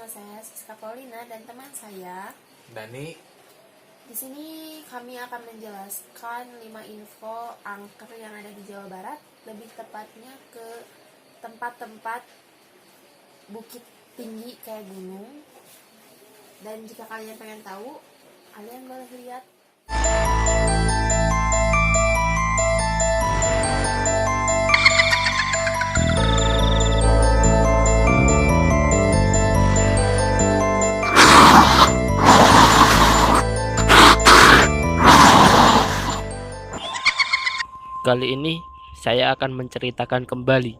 saya Siska Paulina dan teman saya Dani. Di sini kami akan menjelaskan 5 info angker yang ada di Jawa Barat, lebih tepatnya ke tempat-tempat bukit tinggi kayak gunung. Dan jika kalian pengen tahu, kalian boleh lihat. Kali ini saya akan menceritakan kembali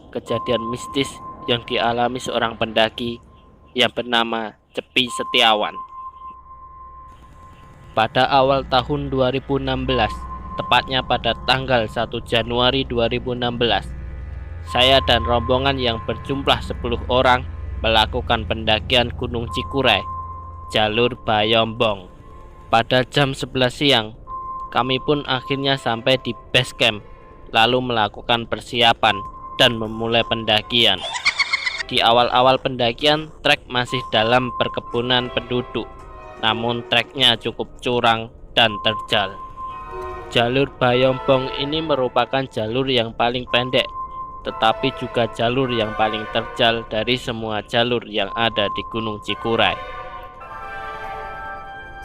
kejadian mistis yang dialami seorang pendaki yang bernama Cepi Setiawan. Pada awal tahun 2016, tepatnya pada tanggal 1 Januari 2016, saya dan rombongan yang berjumlah 10 orang melakukan pendakian Gunung Cikuray, jalur Bayombong. Pada jam 11 siang, kami pun akhirnya sampai di base camp, lalu melakukan persiapan dan memulai pendakian. Di awal-awal pendakian, trek masih dalam perkebunan penduduk, namun treknya cukup curang dan terjal. Jalur Bayombong ini merupakan jalur yang paling pendek, tetapi juga jalur yang paling terjal dari semua jalur yang ada di Gunung Cikuray.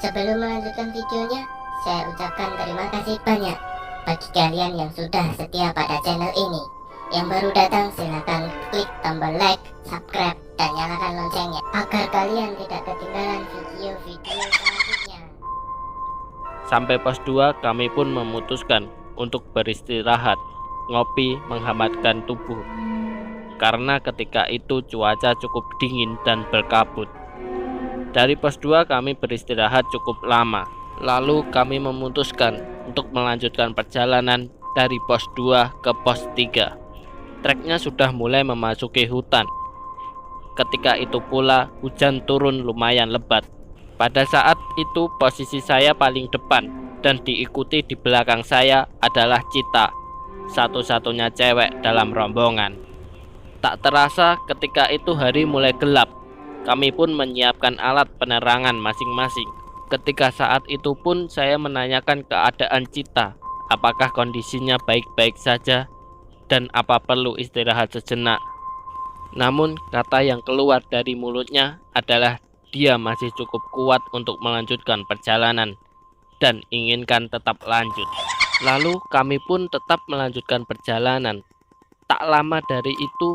Sebelum melanjutkan videonya, saya ucapkan terima kasih banyak bagi kalian yang sudah setia pada channel ini. Yang baru datang silakan klik tombol like, subscribe, dan nyalakan loncengnya agar kalian tidak ketinggalan video-video selanjutnya. Sampai pos 2 kami pun memutuskan untuk beristirahat, ngopi menghangatkan tubuh. Karena ketika itu cuaca cukup dingin dan berkabut. Dari pos 2 kami beristirahat cukup lama. Lalu kami memutuskan untuk melanjutkan perjalanan dari pos 2 ke pos 3. Treknya sudah mulai memasuki hutan. Ketika itu pula hujan turun lumayan lebat. Pada saat itu posisi saya paling depan dan diikuti di belakang saya adalah Cita, satu-satunya cewek dalam rombongan. Tak terasa ketika itu hari mulai gelap. Kami pun menyiapkan alat penerangan masing-masing. Ketika saat itu pun saya menanyakan keadaan Cita, apakah kondisinya baik-baik saja dan apa perlu istirahat sejenak. Namun kata yang keluar dari mulutnya adalah dia masih cukup kuat untuk melanjutkan perjalanan dan inginkan tetap lanjut. Lalu kami pun tetap melanjutkan perjalanan. Tak lama dari itu,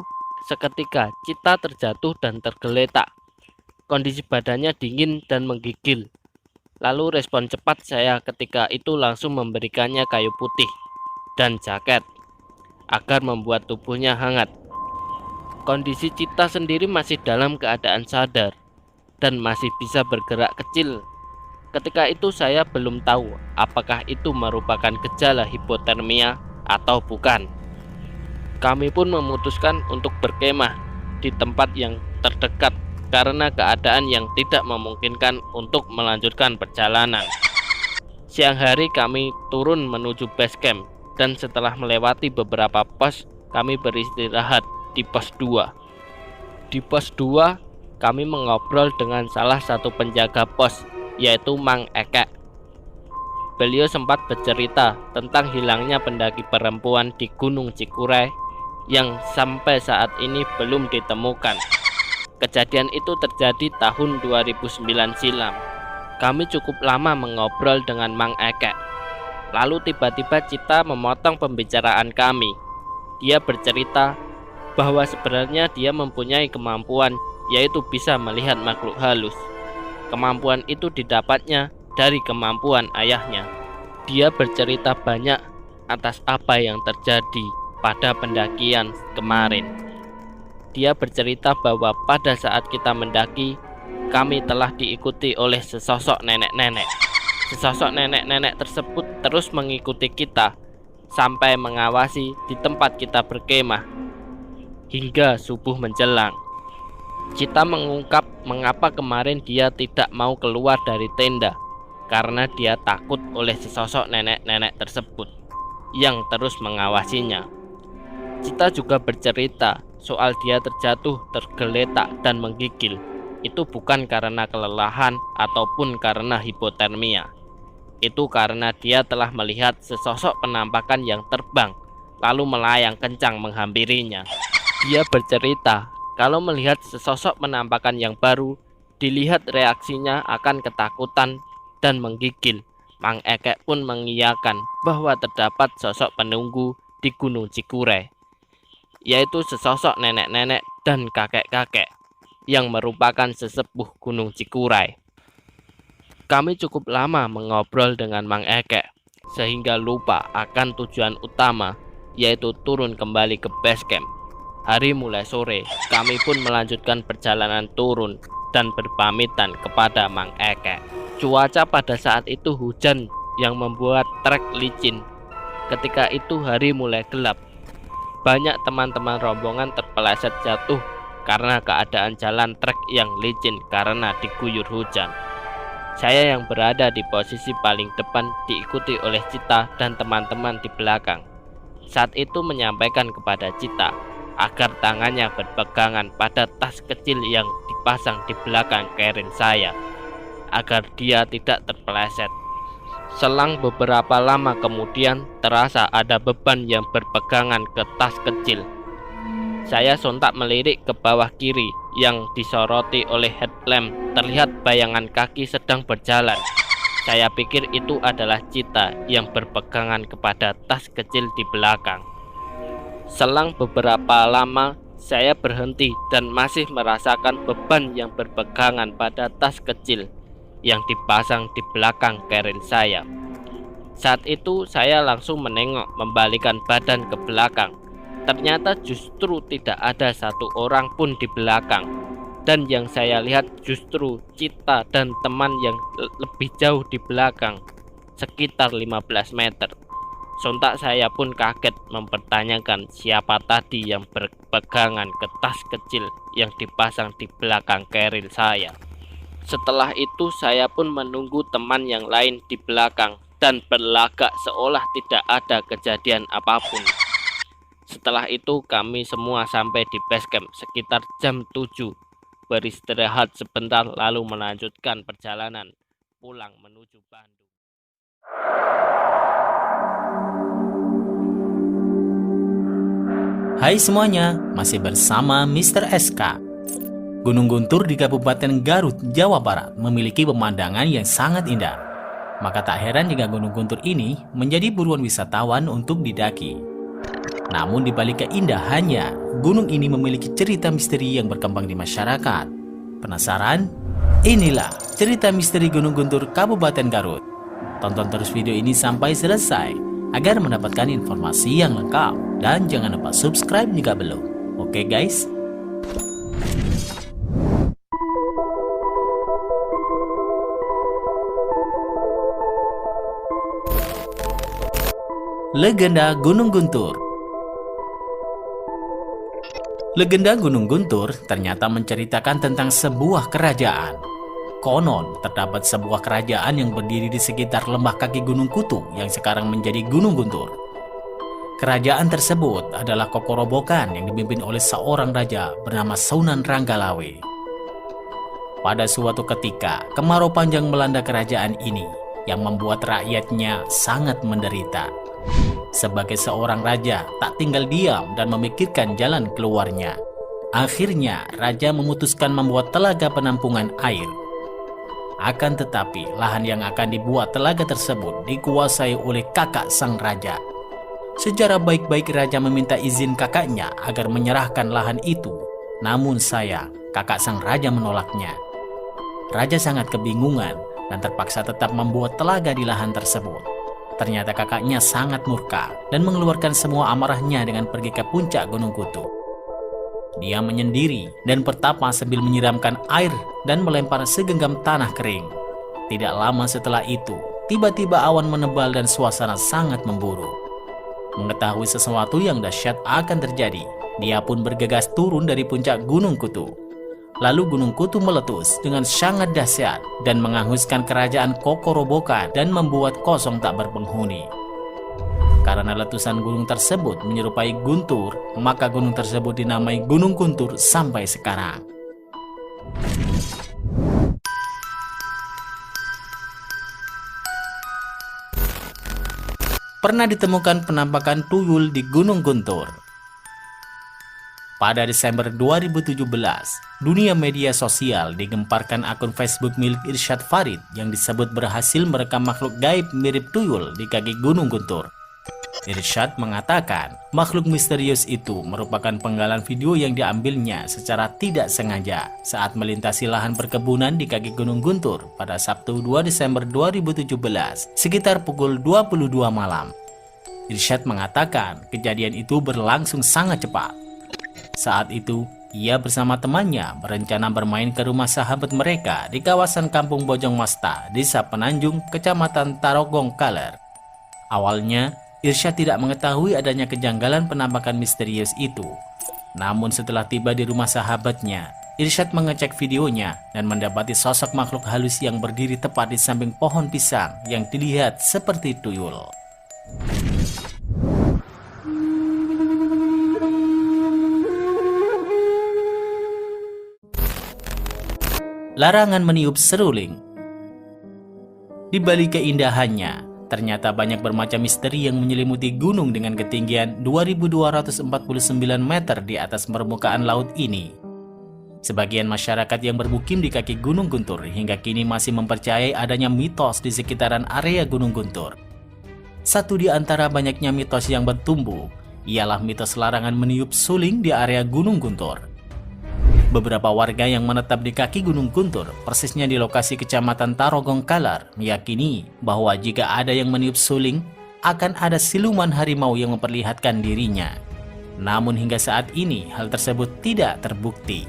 seketika Cita terjatuh dan tergeletak. Kondisi badannya dingin dan menggigil. Lalu respon cepat saya ketika itu langsung memberikannya kayu putih dan jaket agar membuat tubuhnya hangat. Kondisi Cita sendiri masih dalam keadaan sadar dan masih bisa bergerak kecil. Ketika itu saya belum tahu apakah itu merupakan gejala hipotermia atau bukan. Kami pun memutuskan untuk berkemah di tempat yang terdekat karena keadaan yang tidak memungkinkan untuk melanjutkan perjalanan. Siang hari kami turun menuju base camp dan setelah melewati beberapa pos, kami beristirahat di pos 2. Di pos 2, kami mengobrol dengan salah satu penjaga pos, yaitu Mang Ekek. Beliau sempat bercerita tentang hilangnya pendaki perempuan di Gunung Cikuray yang sampai saat ini belum ditemukan. Kejadian itu terjadi tahun 2009 silam. Kami cukup lama mengobrol dengan Mang Ekek. Lalu tiba-tiba Cita memotong pembicaraan kami. Dia bercerita bahwa sebenarnya dia mempunyai kemampuan, yaitu bisa melihat makhluk halus. Kemampuan itu didapatnya dari kemampuan ayahnya. Dia bercerita banyak atas apa yang terjadi pada pendakian kemarin. Dia bercerita bahwa pada saat kita mendaki, kami telah diikuti oleh sesosok nenek-nenek. Sesosok nenek-nenek tersebut terus mengikuti kita sampai mengawasi di tempat kita berkemah hingga subuh menjelang. Cita mengungkap mengapa kemarin dia tidak mau keluar dari tenda karena dia takut oleh sesosok nenek-nenek tersebut yang terus mengawasinya. Cita juga bercerita soal dia terjatuh, tergeletak, dan menggigil itu bukan karena kelelahan ataupun karena hipotermia. Itu karena dia telah melihat sesosok penampakan yang terbang, lalu melayang kencang menghampirinya. Dia bercerita, kalau melihat sesosok penampakan yang baru, dilihat reaksinya akan ketakutan dan menggigil. Mang Ekek pun mengiyakan bahwa terdapat sosok penunggu di Gunung Cikuray, yaitu sesosok nenek-nenek dan kakek-kakek yang merupakan sesepuh Gunung Cikuray. Kami cukup lama mengobrol dengan Mang Ekek, sehingga lupa akan tujuan utama, yaitu turun kembali ke base camp. Hari mulai sore, kami pun melanjutkan perjalanan turun dan berpamitan kepada Mang Ekek. Cuaca pada saat itu hujan yang membuat trek licin. Ketika itu hari mulai gelap. Banyak teman-teman rombongan terpeleset jatuh karena keadaan jalan trek yang licin karena diguyur hujan. Saya yang berada di posisi paling depan diikuti oleh Cita dan teman-teman di belakang. Saat itu menyampaikan kepada Cita agar tangannya berpegangan pada tas kecil yang dipasang di belakang kerin saya, agar dia tidak terpeleset. Selang beberapa lama kemudian terasa ada beban yang berpegangan ke tas kecil. Saya sontak melirik ke bawah kiri yang disoroti oleh headlamp. Terlihat bayangan kaki sedang berjalan. Saya pikir itu adalah Cita yang berpegangan kepada tas kecil di belakang. Selang beberapa lama saya berhenti dan masih merasakan beban yang berpegangan pada tas kecil yang dipasang di belakang kerin saya. Saat itu saya langsung menengok, membalikkan badan ke belakang. Ternyata justru tidak ada satu orang pun di belakang, dan yang saya lihat justru Cita dan teman yang lebih jauh di belakang, sekitar 15 meter. Sontak saya pun kaget mempertanyakan siapa tadi yang berpegangan ke tas kecil yang dipasang di belakang keril saya. Setelah itu saya pun menunggu teman yang lain di belakang dan berlagak seolah tidak ada kejadian apapun. Setelah itu kami semua sampai di base camp sekitar jam 7, beristirahat sebentar lalu melanjutkan perjalanan pulang menuju Bandung. Hai semuanya, masih bersama Mr. SK. Gunung Guntur di Kabupaten Garut, Jawa Barat memiliki pemandangan yang sangat indah. Maka tak heran jika Gunung Guntur ini menjadi buruan wisatawan untuk didaki. Namun di balik keindahannya, gunung ini memiliki cerita misteri yang berkembang di masyarakat. Penasaran? Inilah cerita misteri Gunung Guntur Kabupaten Garut. Tonton terus video ini sampai selesai agar mendapatkan informasi yang lengkap. Dan jangan lupa subscribe jika belum. Oke guys? Legenda Gunung Guntur. Legenda Gunung Guntur ternyata menceritakan tentang sebuah kerajaan. Konon, terdapat sebuah kerajaan yang berdiri di sekitar lembah kaki Gunung Kutu yang sekarang menjadi Gunung Guntur. Kerajaan tersebut adalah Kokorobokan yang dipimpin oleh seorang raja bernama Sunan Ranggalawe. Pada suatu ketika, kemarau panjang melanda kerajaan ini yang membuat rakyatnya sangat menderita. Sebagai seorang raja, tak tinggal diam dan memikirkan jalan keluarnya. Akhirnya, raja memutuskan membuat telaga penampungan air. Akan tetapi, lahan yang akan dibuat telaga tersebut dikuasai oleh kakak sang raja. Secara baik-baik raja meminta izin kakaknya agar menyerahkan lahan itu. Namun sayang, kakak sang raja menolaknya. Raja sangat kebingungan dan terpaksa tetap membuat telaga di lahan tersebut. Ternyata kakaknya sangat murka dan mengeluarkan semua amarahnya dengan pergi ke puncak Gunung Kutu. Dia menyendiri dan bertapa sambil menyiramkan air dan melempar segenggam tanah kering. Tidak lama setelah itu, tiba-tiba awan menebal dan suasana sangat memburuk. Mengetahui sesuatu yang dahsyat akan terjadi, dia pun bergegas turun dari puncak Gunung Kutu. Lalu Gunung Kutu meletus dengan sangat dahsyat dan menghanguskan kerajaan Kokorobokan dan membuat kosong tak berpenghuni. Karena letusan gunung tersebut menyerupai guntur, maka gunung tersebut dinamai Gunung Guntur sampai sekarang. pernah ditemukan penampakan tuyul di Gunung Guntur. Pada Desember 2017, dunia media sosial digemparkan akun Facebook milik Irsyad Farid yang disebut berhasil merekam makhluk gaib mirip tuyul di kaki Gunung Guntur. Irsyad mengatakan makhluk misterius itu merupakan penggalan video yang diambilnya secara tidak sengaja saat melintasi lahan perkebunan di kaki Gunung Guntur pada Sabtu 2 Desember 2017 sekitar pukul 22 malam. Irsyad mengatakan kejadian itu berlangsung sangat cepat. Saat itu, ia bersama temannya berencana bermain ke rumah sahabat mereka di kawasan Kampung Bojong Masta, Desa Penanjung, Kecamatan Tarogong Kaler. Awalnya, Irsyad tidak mengetahui adanya kejanggalan penampakan misterius itu. Namun setelah tiba di rumah sahabatnya, Irsyad mengecek videonya dan mendapati sosok makhluk halus yang berdiri tepat di samping pohon pisang yang dilihat seperti tuyul. Larangan meniup seruling. Di balik keindahannya, ternyata banyak bermacam misteri yang menyelimuti gunung dengan ketinggian 2249 meter di atas permukaan laut ini. Sebagian masyarakat yang bermukim di kaki Gunung Guntur hingga kini masih mempercayai adanya mitos di sekitaran area Gunung Guntur. Satu di antara banyaknya mitos yang bertumbuh, ialah mitos larangan meniup suling di area Gunung Guntur. Beberapa warga yang menetap di kaki Gunung Guntur, persisnya di lokasi Kecamatan Tarogong Kaler, meyakini bahwa jika ada yang meniup suling, akan ada siluman harimau yang memperlihatkan dirinya. Namun hingga saat ini, hal tersebut tidak terbukti.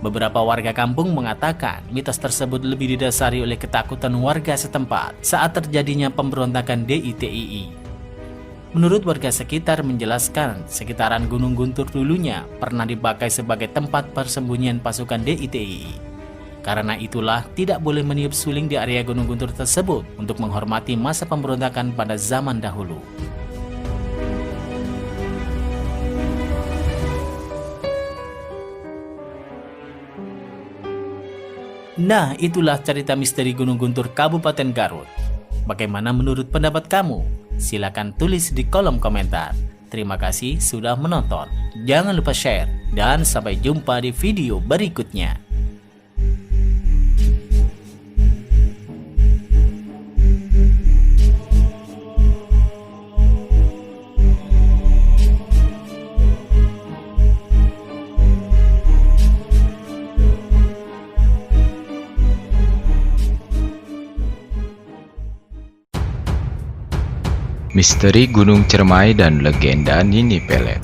Beberapa warga kampung mengatakan mitos tersebut lebih didasari oleh ketakutan warga setempat saat terjadinya pemberontakan DITII. Menurut warga sekitar menjelaskan, sekitaran Gunung Guntur dulunya pernah dipakai sebagai tempat persembunyian pasukan DITII. Karena itulah tidak boleh meniup suling di area Gunung Guntur tersebut untuk menghormati masa pemberontakan pada zaman dahulu. Nah, itulah cerita misteri Gunung Guntur Kabupaten Garut. Bagaimana menurut pendapat kamu? Silakan tulis di kolom komentar. Terima kasih sudah menonton. Jangan lupa share dan sampai jumpa di video berikutnya. Misteri Gunung Cermai dan legenda Nini Pelet.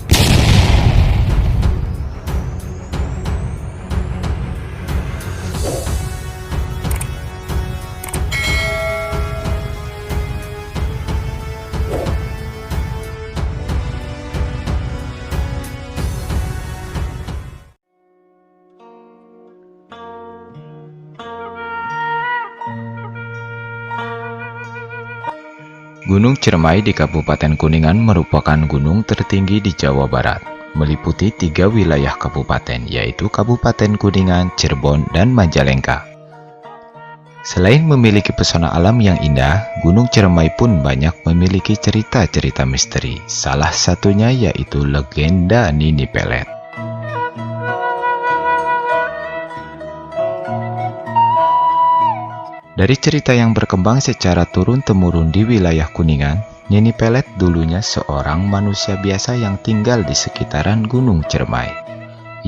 Gunung Cermai di Kabupaten Kuningan merupakan gunung tertinggi di Jawa Barat, meliputi 3 wilayah kabupaten, yaitu Kabupaten Kuningan, Cirebon, dan Majalengka. Selain memiliki pesona alam yang indah, Gunung Cermai pun banyak memiliki cerita-cerita misteri, salah satunya yaitu legenda Nini Pelet. Dari cerita yang berkembang secara turun-temurun di wilayah Kuningan, Nini Pelet dulunya seorang manusia biasa yang tinggal di sekitaran Gunung Cermai.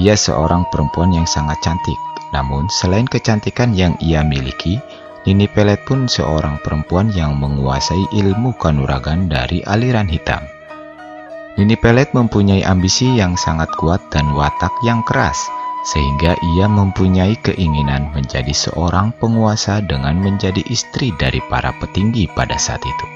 Ia seorang perempuan yang sangat cantik, namun selain kecantikan yang ia miliki, Nini Pelet pun seorang perempuan yang menguasai ilmu kanuragan dari aliran hitam. Nini Pelet mempunyai ambisi yang sangat kuat dan watak yang keras, sehingga ia mempunyai keinginan menjadi seorang penguasa dengan menjadi istri dari para petinggi pada saat itu.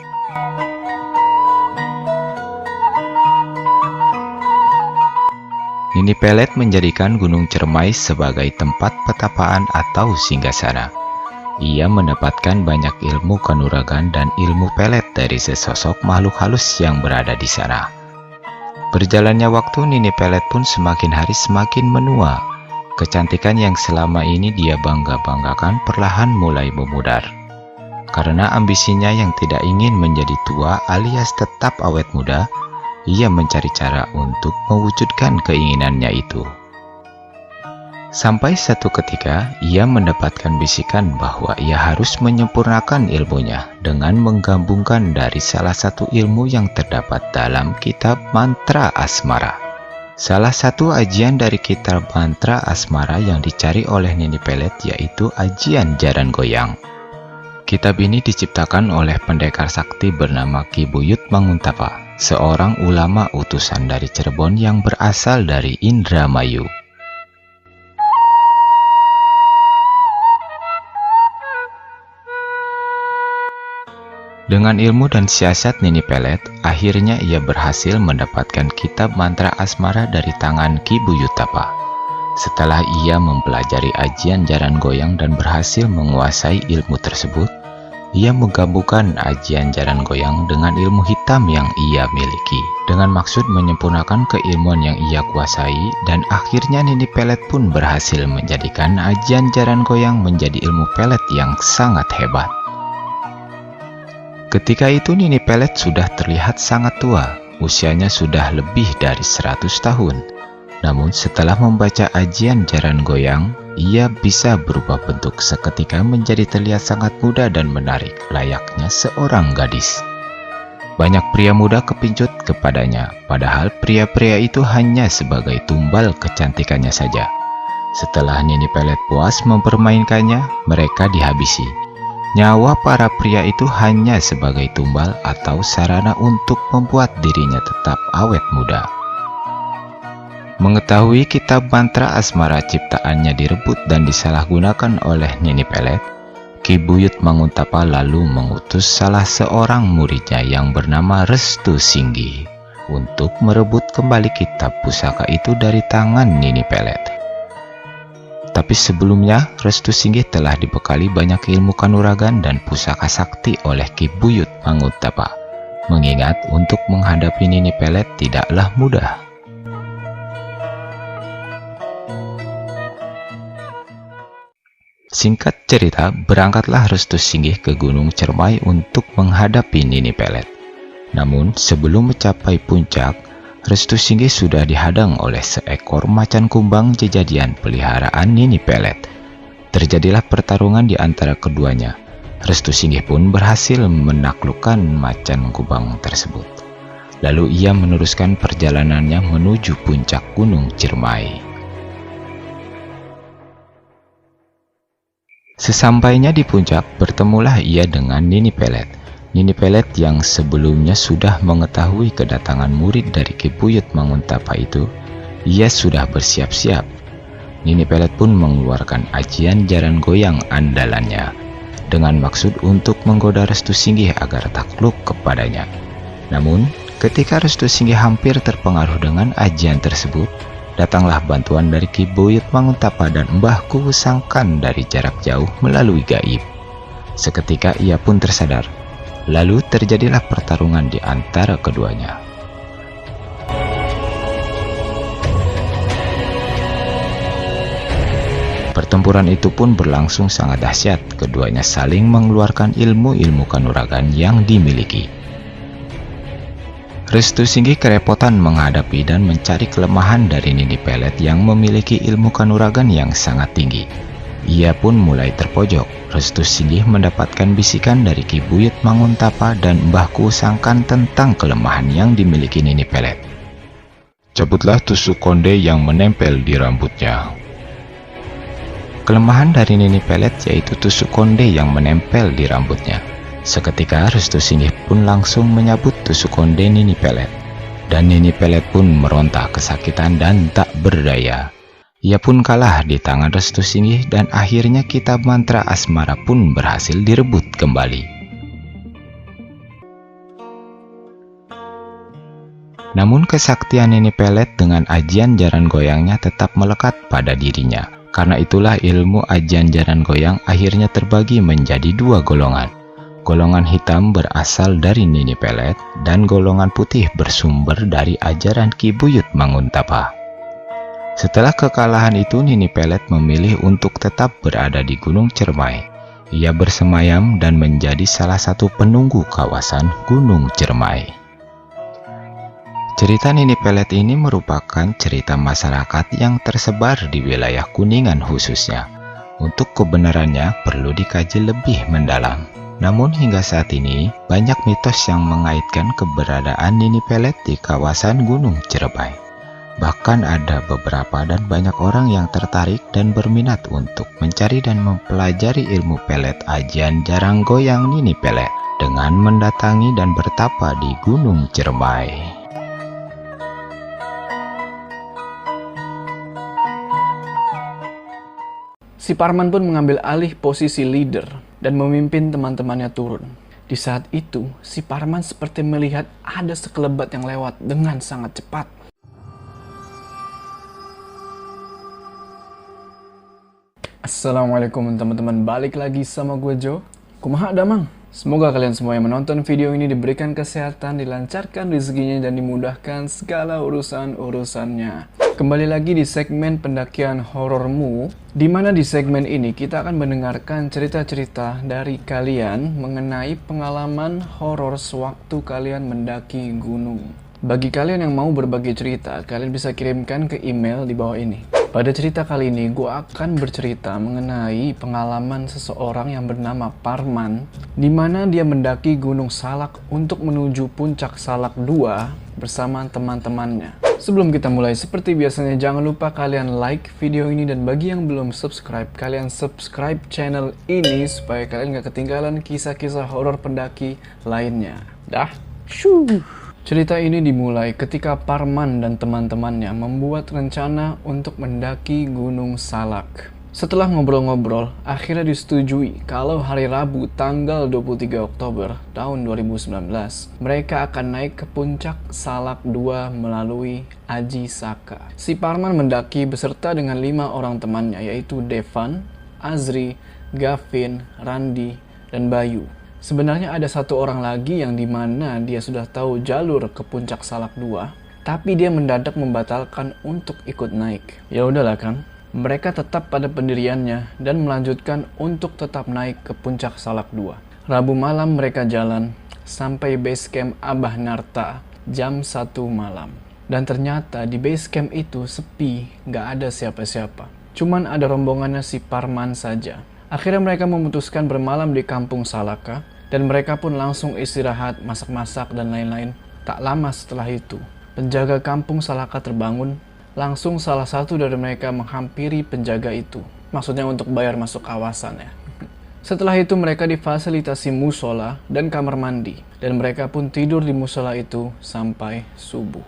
Nini Pelet menjadikan Gunung Cermai sebagai tempat petapaan atau singgasana. Ia mendapatkan banyak ilmu kanuragan dan ilmu pelet dari sesosok makhluk halus yang berada di sana. Berjalannya waktu, Nini Pelet pun semakin hari semakin menua. Kecantikan yang selama ini dia bangga-banggakan perlahan mulai memudar. Karena ambisinya yang tidak ingin menjadi tua alias tetap awet muda, ia mencari cara untuk mewujudkan keinginannya itu. Sampai satu ketika, ia mendapatkan bisikan bahwa ia harus menyempurnakan ilmunya dengan menggabungkan dari salah satu ilmu yang terdapat dalam kitab mantra asmara. Salah satu ajian dari kitab mantra asmara yang dicari oleh Nini Pelet yaitu ajian jaran goyang. Kitab ini diciptakan oleh pendekar sakti bernama Ki Buyut Manguntapa, seorang ulama utusan dari Cirebon yang berasal dari Indramayu. Dengan ilmu dan siasat Nini Pelet, akhirnya ia berhasil mendapatkan kitab mantra asmara dari tangan Ki Buyutapa. Setelah ia mempelajari ajian jaran goyang dan berhasil menguasai ilmu tersebut, ia menggabungkan ajian jaran goyang dengan ilmu hitam yang ia miliki, dengan maksud menyempurnakan keilmuan yang ia kuasai, dan akhirnya Nini Pelet pun berhasil menjadikan ajian jaran goyang menjadi ilmu pelet yang sangat hebat. Ketika itu Nini Pelet sudah terlihat sangat tua, usianya sudah lebih dari 100 tahun. Namun setelah membaca ajian jaran goyang, ia bisa berubah bentuk seketika menjadi terlihat sangat muda dan menarik, layaknya seorang gadis. Banyak pria muda kepincut kepadanya, padahal pria-pria itu hanya sebagai tumbal kecantikannya saja. Setelah Nini Pelet puas mempermainkannya, mereka dihabisi. Nyawa para pria itu hanya sebagai tumbal atau sarana untuk membuat dirinya tetap awet muda. Mengetahui kitab mantra asmara ciptaannya direbut dan disalahgunakan oleh Nini Pelet, Ki Buyut Manguntapa lalu mengutus salah seorang muridnya yang bernama Restu Singgi untuk merebut kembali kitab pusaka itu dari tangan Nini Pelet. Tapi sebelumnya, Restu Singgi telah dibekali banyak ilmu kanuragan dan pusaka sakti oleh Ki Buyut Manguntapa, mengingat untuk menghadapi Nini Pelet tidaklah mudah. Singkat cerita, berangkatlah Restu Singgi ke Gunung Cermai untuk menghadapi Nini Pelet. Namun, sebelum mencapai puncak, Restu Singgi sudah dihadang oleh seekor macan kumbang jejadian peliharaan Nini Pelet. Terjadilah pertarungan di antara keduanya. Restu Singgi pun berhasil menaklukkan macan kumbang tersebut. Lalu ia meneruskan perjalanannya menuju puncak Gunung Ciremai. Sesampainya di puncak, bertemulah ia dengan Nini Pelet. Nini Pelet yang sebelumnya sudah mengetahui kedatangan murid dari Ki Buyut Manguntapa itu, ia sudah bersiap-siap. Nini Pelet pun mengeluarkan ajian jaran goyang andalannya, dengan maksud untuk menggoda Restu Singgi agar takluk kepadanya. Namun, ketika Restu Singgi hampir terpengaruh dengan ajian tersebut, datanglah bantuan dari Ki Buyut Manguntapa dan Mbah Kuwu Sangkan dari jarak jauh melalui gaib. Seketika ia pun tersadar. Lalu terjadilah pertarungan di antara keduanya. Pertempuran itu pun berlangsung sangat dahsyat. Keduanya saling mengeluarkan ilmu-ilmu kanuragan yang dimiliki. Restu Singgi kerepotan menghadapi dan mencari kelemahan dari Nini Pelet yang memiliki ilmu kanuragan yang sangat tinggi. Ia pun mulai terpojok. Restu Singgi mendapatkan bisikan dari Ki Buyut Manguntapa dan Mbah Kuwu Sangkan tentang kelemahan yang dimiliki Nini Pelet. Cabutlah tusuk konde yang menempel di rambutnya. Kelemahan dari Nini Pelet yaitu tusuk konde yang menempel di rambutnya. Seketika Restu Singgi pun langsung menyabut tusuk konde Nini Pelet. Dan Nini Pelet pun meronta kesakitan dan tak berdaya. Ia pun kalah di tangan Restu Singgi dan akhirnya kitab mantra asmara pun berhasil direbut kembali. Namun kesaktian Nini Pelet dengan ajian jaran goyangnya tetap melekat pada dirinya. Karena itulah ilmu ajian jaran goyang akhirnya terbagi menjadi dua golongan. Golongan hitam berasal dari Nini Pelet dan golongan putih bersumber dari ajaran Ki Buyut Manguntapa. Setelah kekalahan itu, Nini Pelet memilih untuk tetap berada di Gunung Cermai. Ia bersemayam dan menjadi salah satu penunggu kawasan Gunung Ciremai. Cerita Nini Pelet ini merupakan cerita masyarakat yang tersebar di wilayah Kuningan khususnya. Untuk kebenarannya perlu dikaji lebih mendalam. Namun hingga saat ini, banyak mitos yang mengaitkan keberadaan Nini Pelet di kawasan Gunung Ciremai. Bahkan ada beberapa dan banyak orang yang tertarik dan berminat untuk mencari dan mempelajari ilmu pelet ajian jarang goyang Nini Pelet dengan mendatangi dan bertapa di Gunung Ciremai. Si Parman pun mengambil alih posisi leader dan memimpin teman-temannya turun. Di saat itu, si Parman seperti melihat ada sekelebat yang lewat dengan sangat cepat. Assalamualaikum teman-teman, balik lagi sama gue Jo. Kumaha damang? Semoga kalian semua yang menonton video ini diberikan kesehatan, dilancarkan rezekinya, dan dimudahkan segala urusan-urusannya. Kembali lagi di segmen pendakian horormu, di mana di segmen ini kita akan mendengarkan cerita-cerita dari kalian mengenai pengalaman horor sewaktu kalian mendaki gunung. Bagi kalian yang mau berbagi cerita, kalian bisa kirimkan ke email di bawah ini. Pada cerita kali ini, gue akan bercerita mengenai pengalaman seseorang yang bernama Parman, di mana dia mendaki Gunung Salak untuk menuju Puncak Salak 2 bersama teman-temannya. Sebelum kita mulai, seperti biasanya jangan lupa kalian like video ini, dan bagi yang belum subscribe, kalian subscribe channel ini supaya kalian gak ketinggalan kisah-kisah horor pendaki lainnya. Dah, syuh. Cerita ini dimulai ketika Parman dan teman-temannya membuat rencana untuk mendaki Gunung Salak. Setelah ngobrol-ngobrol, akhirnya disetujui kalau hari Rabu tanggal 23 Oktober tahun 2019, mereka akan naik ke Puncak Salak 2 melalui Aji Saka. Si Parman mendaki beserta dengan 5 orang temannya, yaitu Devan, Azri, Gavin, Randi, dan Bayu. Sebenarnya ada satu orang lagi yang dimana dia sudah tahu jalur ke Puncak Salak 2, tapi dia mendadak membatalkan untuk ikut naik. Ya udahlah kan, mereka tetap pada pendiriannya dan melanjutkan untuk tetap naik ke Puncak Salak 2. Rabu malam mereka jalan sampai base camp Abah Narta jam 1 malam. Dan ternyata di base camp itu sepi, gak ada siapa-siapa. Cuman ada rombongannya si Parman saja. Akhirnya mereka memutuskan bermalam di Kampung Salaka, dan mereka pun langsung istirahat, masak-masak, dan lain-lain. Tak lama setelah itu, penjaga Kampung Salaka terbangun. Langsung salah satu dari mereka menghampiri penjaga itu. Maksudnya untuk bayar masuk kawasan ya. Setelah itu mereka difasilitasi musola dan kamar mandi, dan mereka pun tidur di musola itu sampai subuh.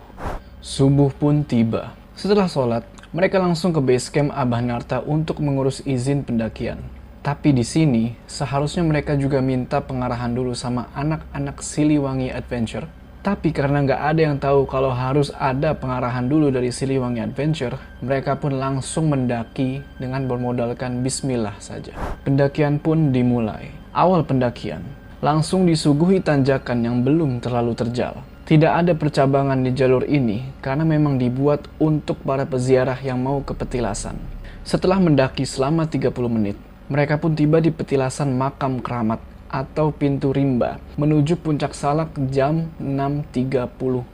Subuh pun tiba. Setelah sholat, mereka langsung ke base camp Abah Narta untuk mengurus izin pendakian. Tapi di sini, seharusnya mereka juga minta pengarahan dulu sama anak-anak Siliwangi Adventure. Tapi karena nggak ada yang tahu kalau harus ada pengarahan dulu dari Siliwangi Adventure, mereka pun langsung mendaki dengan bermodalkan bismillah saja. Pendakian pun dimulai. Awal pendakian, langsung disuguhi tanjakan yang belum terlalu terjal. Tidak ada percabangan di jalur ini karena memang dibuat untuk para peziarah yang mau ke petilasan. Setelah mendaki selama 30 menit, mereka pun tiba di petilasan Makam Keramat atau Pintu Rimba menuju Puncak Salak jam 6.30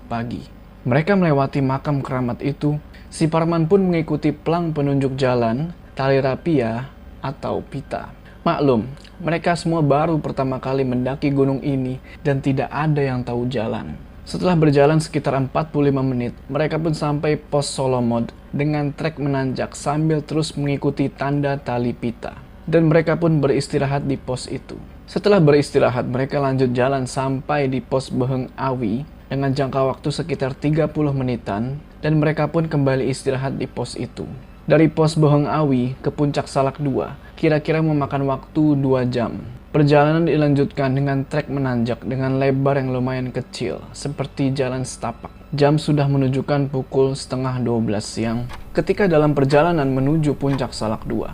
pagi. Mereka melewati Makam Keramat itu, si Parman pun mengikuti plang penunjuk jalan tali rapia atau pita. Maklum, mereka semua baru pertama kali mendaki gunung ini dan tidak ada yang tahu jalan. Setelah berjalan sekitar 45 menit, mereka pun sampai pos Solomod dengan trek menanjak sambil terus mengikuti tanda tali pita. Dan mereka pun beristirahat di pos itu. Setelah beristirahat, mereka lanjut jalan sampai di pos Beheng Awi dengan jangka waktu sekitar 30 menitan, dan mereka pun kembali istirahat di pos itu. Dari pos Beheng Awi ke Puncak Salak 2, kira-kira memakan waktu 2 jam. Perjalanan dilanjutkan dengan trek menanjak dengan lebar yang lumayan kecil, seperti jalan setapak. Jam sudah menunjukkan pukul 11:30 siang. Ketika dalam perjalanan menuju Puncak Salak 2,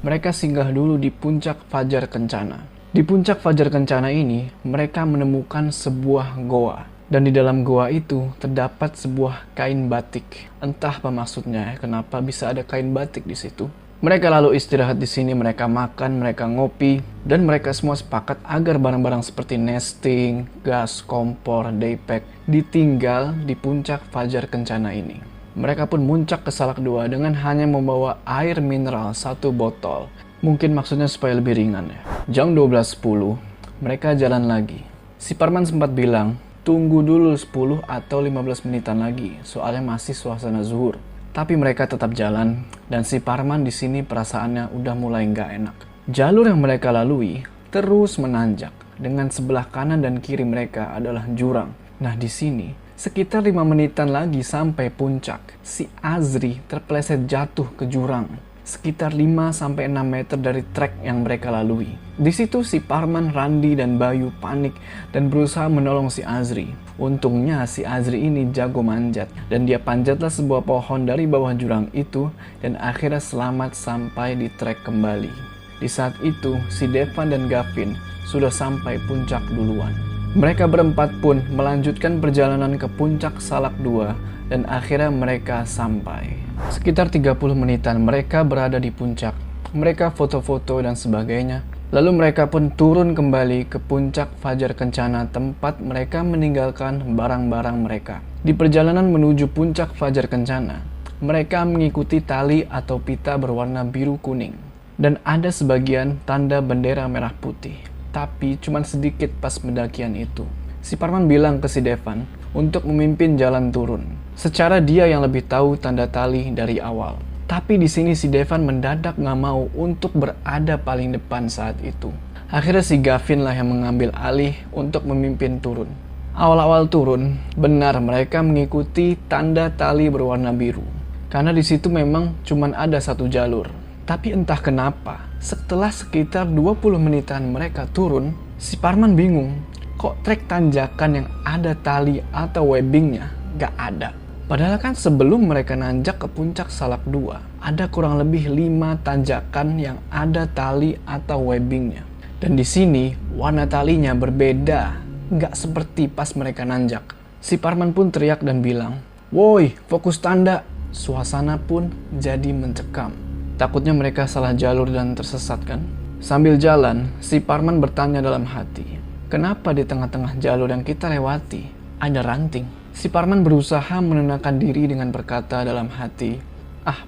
mereka singgah dulu di Puncak Fajar Kencana. Di Puncak Fajar Kencana ini, mereka menemukan sebuah goa. Dan di dalam goa itu terdapat sebuah kain batik. Entah apa maksudnya, kenapa bisa ada kain batik di situ. Mereka lalu istirahat di sini, mereka makan, mereka ngopi, dan mereka semua sepakat agar barang-barang seperti nesting, gas, kompor, daypack ditinggal di puncak Fajar Kencana ini. Mereka pun muncak ke Salak 2 dengan hanya membawa air mineral 1 botol. Mungkin maksudnya supaya lebih ringan ya. Jam 12.10, mereka jalan lagi. Si Parman sempat bilang, tunggu dulu 10 atau 15 menitan lagi, soalnya masih suasana zuhur. Tapi mereka tetap jalan, dan si Parman di sini perasaannya udah mulai nggak enak. Jalur yang mereka lalui terus menanjak, dengan sebelah kanan dan kiri mereka adalah jurang. Nah di sini, sekitar 5 menitan lagi sampai puncak, si Azri terpeleset jatuh ke jurang. Sekitar 5-6 meter dari trek yang mereka lalui. Di situ si Parman, Randi, dan Bayu panik dan berusaha menolong si Azri. Untungnya si Azri ini jago manjat dan dia panjatlah sebuah pohon dari bawah jurang itu dan akhirnya selamat sampai di trek kembali. Di saat itu si Devan dan Gavin sudah sampai puncak duluan. Mereka berempat pun melanjutkan perjalanan ke puncak Salak 2 dan akhirnya mereka sampai. Sekitar 30 menitan mereka berada di puncak. Mereka foto-foto dan sebagainya. Lalu mereka pun turun kembali ke puncak Fajar Kencana tempat mereka meninggalkan barang-barang mereka. Di perjalanan menuju puncak Fajar Kencana, mereka mengikuti tali atau pita berwarna biru kuning. Dan ada sebagian tanda bendera merah putih. Tapi cuma sedikit pas pendakian itu. Si Parman bilang ke si Devan untuk memimpin jalan turun. Secara dia yang lebih tahu tanda tali dari awal. Tapi di sini si Devan mendadak nggak mau untuk berada paling depan saat itu. Akhirnya si Gavin lah yang mengambil alih untuk memimpin turun. Awal-awal turun, benar mereka mengikuti tanda tali berwarna biru. Karena di situ memang cuma ada satu jalur. Tapi entah kenapa, setelah sekitar 20 menitan mereka turun, si Parman bingung. Kok trek tanjakan yang ada tali atau webbingnya nggak ada? Padahal kan sebelum mereka nanjak ke puncak Salak 2, ada kurang lebih 5 tanjakan yang ada tali atau webbingnya. Dan di sini, warna talinya berbeda, nggak seperti pas mereka nanjak. Si Parman pun teriak dan bilang, "Woi, fokus tanda!" Suasana pun jadi mencekam. Takutnya mereka salah jalur dan tersesat kan? Sambil jalan, si Parman bertanya dalam hati, "Kenapa di tengah-tengah jalur yang kita lewati ada ranting?" Si Parman berusaha menenangkan diri dengan berkata dalam hati,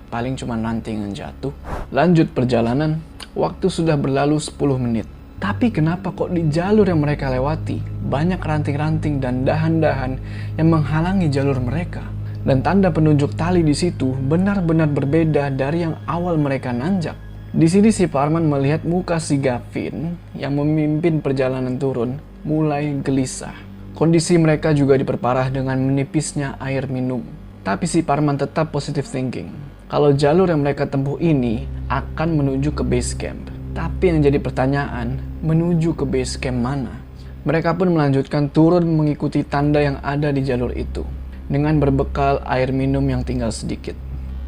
paling cuma ranting yang jatuh. Lanjut perjalanan, waktu sudah berlalu 10 menit. Tapi kenapa kok di jalur yang mereka lewati, banyak ranting-ranting dan dahan-dahan yang menghalangi jalur mereka. Dan tanda penunjuk tali di situ benar-benar berbeda dari yang awal mereka nanjak. Di sini si Parman melihat muka si Gavin yang memimpin perjalanan turun mulai gelisah. Kondisi mereka juga diperparah dengan menipisnya air minum. Tapi si Parman tetap positive thinking. Kalau jalur yang mereka tempuh ini akan menuju ke base camp. Tapi yang jadi pertanyaan, menuju ke base camp mana? Mereka pun melanjutkan turun mengikuti tanda yang ada di jalur itu. Dengan berbekal air minum yang tinggal sedikit.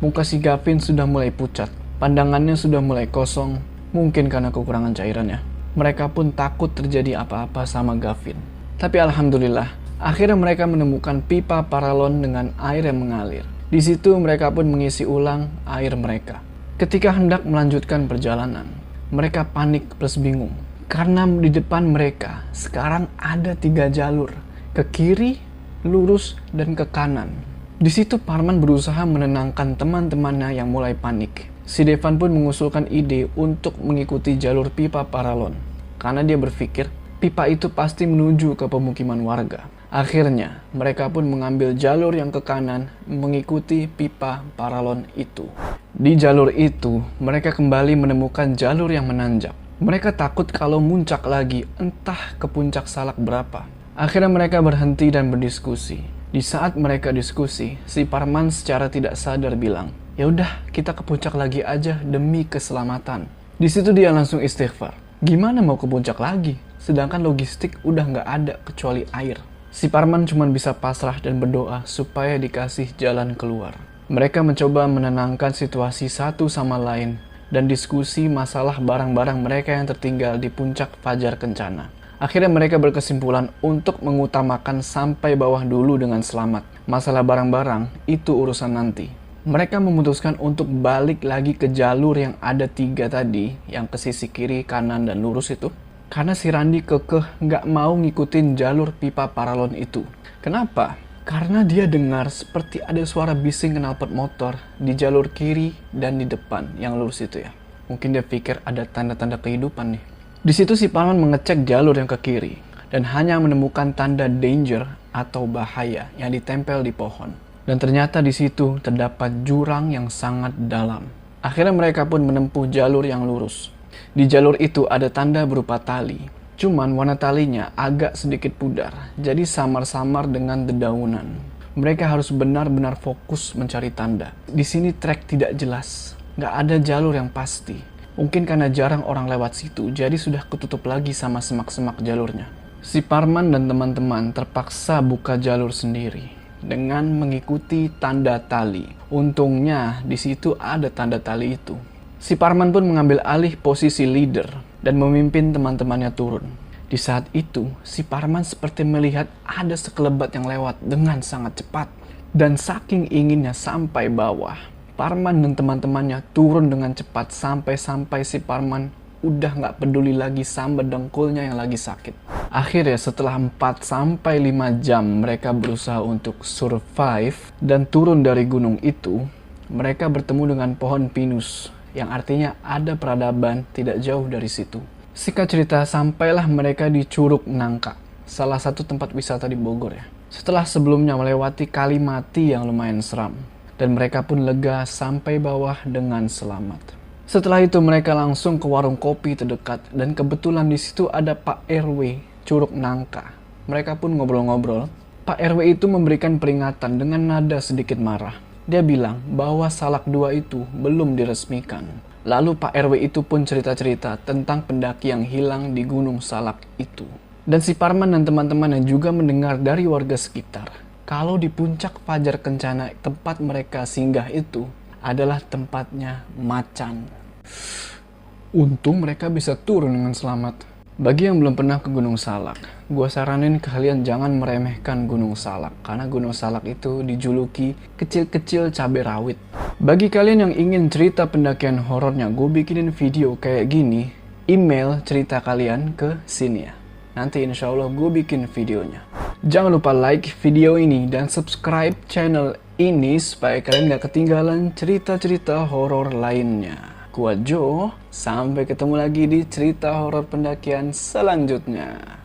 Muka si Gavin sudah mulai pucat. Pandangannya sudah mulai kosong. Mungkin karena kekurangan cairannya. Mereka pun takut terjadi apa-apa sama Gavin. Tapi alhamdulillah, akhirnya mereka menemukan pipa paralon dengan air yang mengalir. Di situ mereka pun mengisi ulang air mereka. Ketika hendak melanjutkan perjalanan, mereka panik plus bingung. Karena di depan mereka sekarang ada 3 jalur. Ke kiri, lurus, dan ke kanan. Di situ Parman berusaha menenangkan teman-temannya yang mulai panik. Si Devan pun mengusulkan ide untuk mengikuti jalur pipa paralon. Karena dia berpikir, pipa itu pasti menuju ke pemukiman warga. Akhirnya, mereka pun mengambil jalur yang ke kanan mengikuti pipa paralon itu. Di jalur itu, mereka kembali menemukan jalur yang menanjak. Mereka takut kalau muncak lagi, entah ke puncak Salak berapa. Akhirnya mereka berhenti dan berdiskusi. Di saat mereka diskusi, si Parman secara tidak sadar bilang, "Ya udah, kita ke puncak lagi aja demi keselamatan." Di situ dia langsung istighfar. Gimana mau ke puncak lagi? Sedangkan logistik udah nggak ada kecuali air. Si Parman cuma bisa pasrah dan berdoa supaya dikasih jalan keluar. Mereka mencoba menenangkan situasi satu sama lain dan diskusi masalah barang-barang mereka yang tertinggal di puncak Fajar Kencana. Akhirnya mereka berkesimpulan untuk mengutamakan sampai bawah dulu dengan selamat. Masalah barang-barang itu urusan nanti. Mereka memutuskan untuk balik lagi ke jalur yang ada 3 tadi, yang ke sisi kiri, kanan, dan lurus itu. Karena si Randi kekeh nggak mau ngikutin jalur pipa paralon itu. Kenapa? Karena dia dengar seperti ada suara bising knalpot motor di jalur kiri dan di depan yang lurus itu ya. Mungkin dia pikir ada tanda-tanda kehidupan nih. Di situ si Parman mengecek jalur yang ke kiri dan hanya menemukan tanda danger atau bahaya yang ditempel di pohon. Dan ternyata di situ terdapat jurang yang sangat dalam. Akhirnya mereka pun menempuh jalur yang lurus. Di jalur itu ada tanda berupa tali. Cuman warna talinya agak sedikit pudar, jadi samar-samar dengan dedaunan. Mereka harus benar-benar fokus mencari tanda. Di sini trek tidak jelas, nggak ada jalur yang pasti. Mungkin karena jarang orang lewat situ, jadi sudah ketutup lagi sama semak-semak jalurnya. Si Parman dan teman-teman terpaksa buka jalur sendiri dengan mengikuti tanda tali. Untungnya di situ ada tanda tali itu. Si Parman pun mengambil alih posisi leader dan memimpin teman-temannya turun. Di saat itu, si Parman seperti melihat ada sekelebat yang lewat dengan sangat cepat. Dan saking inginnya sampai bawah, Parman dan teman-temannya turun dengan cepat sampai si Parman udah nggak peduli lagi sama dengkulnya yang lagi sakit. Akhirnya setelah 4-5 jam mereka berusaha untuk survive dan turun dari gunung itu, mereka bertemu dengan pohon pinus yang artinya ada peradaban tidak jauh dari situ. Singkat cerita, sampailah mereka di Curug Nangka, salah satu tempat wisata di Bogor ya. Setelah sebelumnya melewati kali mati yang lumayan seram, dan mereka pun lega sampai bawah dengan selamat. Setelah itu mereka langsung ke warung kopi terdekat dan kebetulan di situ ada Pak RW Curug Nangka. Mereka pun ngobrol-ngobrol. Pak RW itu memberikan peringatan dengan nada sedikit marah. Dia bilang bahwa Salak 2 itu belum diresmikan. Lalu Pak RW itu pun cerita-cerita tentang pendaki yang hilang di Gunung Salak itu. Dan si Parman dan teman-temannya juga mendengar dari warga sekitar kalau di puncak Fajar Kencana tempat mereka singgah itu adalah tempatnya macan. Untung mereka bisa turun dengan selamat. Bagi yang belum pernah ke Gunung Salak, gua saranin kalian jangan meremehkan Gunung Salak, karena Gunung Salak itu dijuluki kecil-kecil cabai rawit. Bagi kalian yang ingin cerita pendakian horornya gue bikinin video kayak gini, email cerita kalian ke sini ya. Nanti insya Allah gue bikin videonya. Jangan lupa like video ini dan subscribe channel ini supaya kalian gak ketinggalan cerita-cerita horor lainnya. Gua Jo, sampai ketemu lagi di cerita horor pendakian selanjutnya.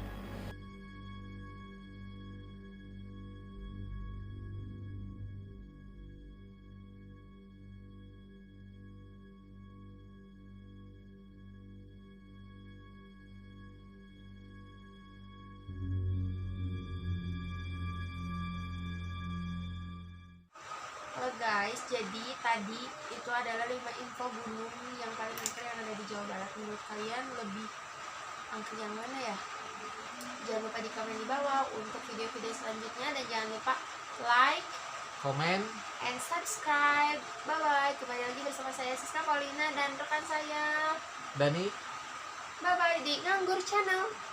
Halo guys, jadi tadi itu adalah 5 info gunung yang paling angker yang ada di Jawa Barat. Menurut kalian lebih angker yang mana ya? Jangan lupa di komen di bawah untuk video-video selanjutnya dan jangan lupa like, Komen. and subscribe. Bye bye. Kembali lagi bersama saya Siska Paulina dan rekan saya Dani. Bye bye di Nganggur Channel.